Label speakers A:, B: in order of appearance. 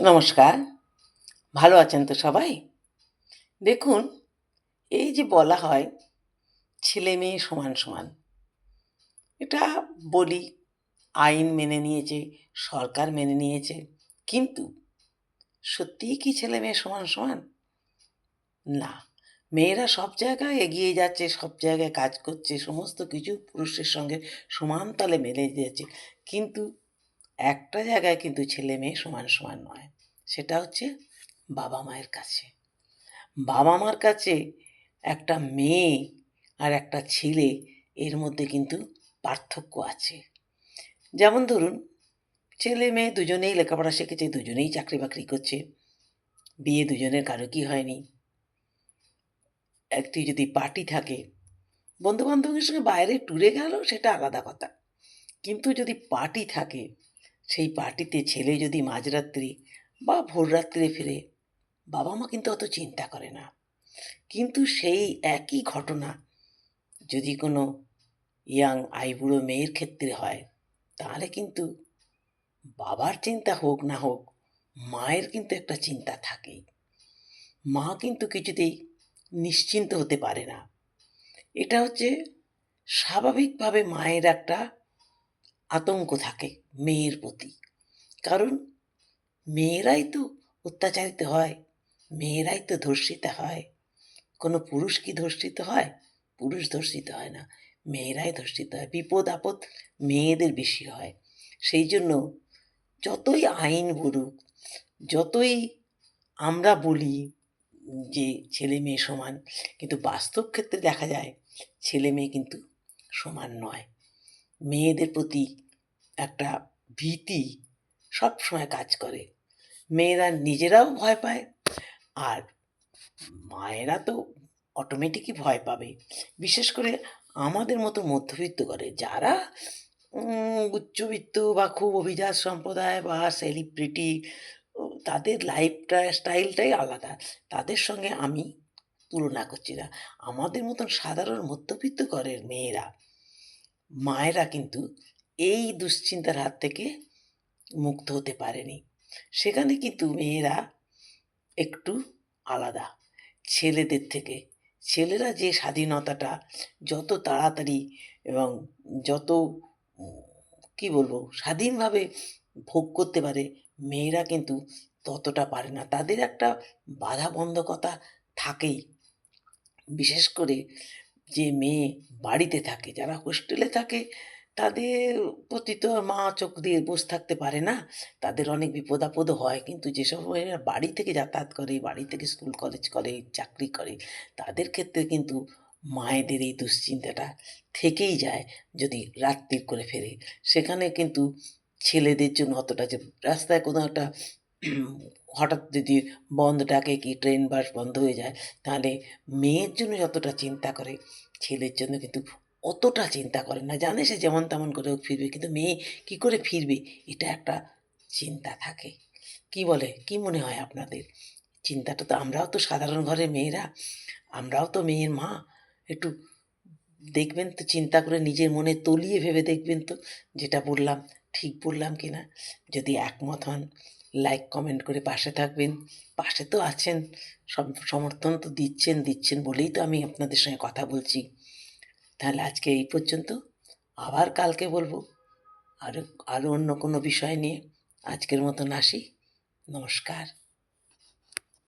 A: নমস্কার। ভালো আছেন তো সবাই? দেখুন, এই যে বলা হয় ছেলে-মেয়ে সমান, সমান। এটা বলি আইন মেনে নিয়েছে, সরকার মেনে নিয়েছে। কিন্তু সত্যিই কি ছেলে-মেয়ে সমান, সমান? না। মেয়েরা সব জায়গায় এগিয়ে যাচ্ছে, সব জায়গায় কাজ করছে, সমস্ত কিছু পুরুষের সঙ্গে সমান তালে মেলে দিয়েছে। কিন্তু একটা জায়গায় কিন্তু ছেলে-মেয়ে সমান, সমান নয়। সেটা হচ্ছে বাবা-মায়ের কাছে। বাবা-মার কাছে একটা মেয়ে আর একটা ছেলে এর মধ্যে কিন্তু পার্থক্য আছে। যেমন ধরুন, ছেলে-মেয়ে দুজনেই লেখাপড়া শিখেছে, দুজনেই চাকরি-বাকরি করছে। বিয়ে দুজনের কারো কি হয়নি। একটি যদি পার্টি থাকে, বন্ধু-বান্ধবের সঙ্গে বাইরে ট্যুরে গেল সেটা আলাদা কথা। কিন্তু যদি পার্টি থাকে, সেই পার্টিতে ছেলে যদি মাঝরাত্রি বা ভোররাত্রে ফেরে, বাবা-মা কিন্তু অত চিন্তা করে না। কিন্তু সেই একই ঘটনা যদি কোনো আইবুড়ো মেয়ের ক্ষেত্রে হয়, তাহলে কিন্তু বাবার চিন্তা হোক না হোক, মায়ের কিন্তু একটা চিন্তা থাকেই। মা কিন্তু কিছুতেই নিশ্চিন্ত হতে পারে না। এটা হচ্ছে স্বাভাবিকভাবে মায়ের একটা আতঙ্ক থাকে মেয়ের প্রতি। কারণ মেয়েরাই তো অত্যাচারিত হয়, মেয়েরাই তো ধর্ষিতা হয়। কোনো পুরুষ কি ধর্ষিত হয়? পুরুষ ধর্ষিত হয় না, মেয়েরাই ধর্ষিত হয়। বিপদ-আপদ মেয়েদের বেশি হয়। সেই জন্য যতই আইন বলুক, যতই আমরা বলি যে ছেলে-মেয়ে সমান, কিন্তু বাস্তব ক্ষেত্রে দেখা যায় ছেলে-মেয়ে কিন্তু সমান নয়। মেয়েদের প্রতি একটা ভীতি সবসময় কাজ করে। মেয়েরা নিজেরাও ভয় পায়, আর মায়েরা তো অটোমেটিকই ভয় পাবে। বিশেষ করে আমাদের মতো মধ্যবিত্ত ঘরে যারা উচ্চবিত্ত বা খুব অভিজাত সম্প্রদায় বা সেলিব্রিটি, তাদের লাইফটা স্টাইলটাই আলাদা। তাদের সঙ্গে আমি তুলনা করছি না। আমাদের মতন সাধারণ মধ্যবিত্ত ঘরের মেয়েরা, মায়েরা কিন্তু এই দুশ্চিন্তার হাত থেকে মুক্ত হতে পারেনি। সেখানে কিন্তু মেয়েরা একটু আলাদা ছেলেদের থেকে। ছেলেরা যে স্বাধীনতাটা যত তাড়াতাড়ি এবং যত উম কী বলবো স্বাধীনভাবে ভোগ করতে পারে, মেয়েরা কিন্তু ততটা পারে না। তাদের একটা বাধাবন্ধকতা থাকেই। বিশেষ করে যে মেয়ে বাড়িতে থাকে, যারা হোস্টেলে থাকে, তাদের প্রতি তো মা চোখ দিয়ে বসে থাকতে পারে না। তাদের অনেক বিপদ-আপদও হয়। কিন্তু যেসব মেয়েরা বাড়ি থেকে যাতায়াত করে, বাড়ি থেকে স্কুল কলেজ করে, চাকরি করে, তাদের ক্ষেত্রে কিন্তু মায়েদের এই দুশ্চিন্তাটা থেকেই যায় যদি রাত্তির করে ফেরে। সেখানে কিন্তু ছেলেদের জন্য অতটা যে রাস্তায় কোনো একটা হঠাৎ যদি বন্ধ ডাকে কি ট্রেন বাস বন্ধ হয়ে যায়, তাহলে মেয়ের জন্য যতটা চিন্তা করে, ছেলের জন্য কিন্তু অতটা চিন্তা করে না। জানে সে যেমন তেমন করে হোক ফিরবে। কিন্তু মেয়ে কী করে ফিরবে? এটা একটা চিন্তা থাকে। কী বলে? কী মনে হয় আপনাদের? চিন্তাটা তো আমরাও তো সাধারণ ঘরের মেয়েরা, আমরাও তো মেয়ের মা। একটু দেখবেন তো, চিন্তা করে নিজের মনে তলিয়ে ভেবে দেখবেন তো যেটা বললাম ঠিক বললাম কিনা। যদি একমত হন, লাইক কমেন্ট করে পাশে থাকবেন। পাশে তো আছেন, সমর্থন তো দিচ্ছেন, দিচ্ছেন বলেই তো আমি আপনাদের সঙ্গে কথা বলছি। তাহলে আজকে এই পর্যন্ত। আবার কালকে বলব আরও আরও অন্য কোনো বিষয় নিয়ে। আজকের মতন আসি। নমস্কার।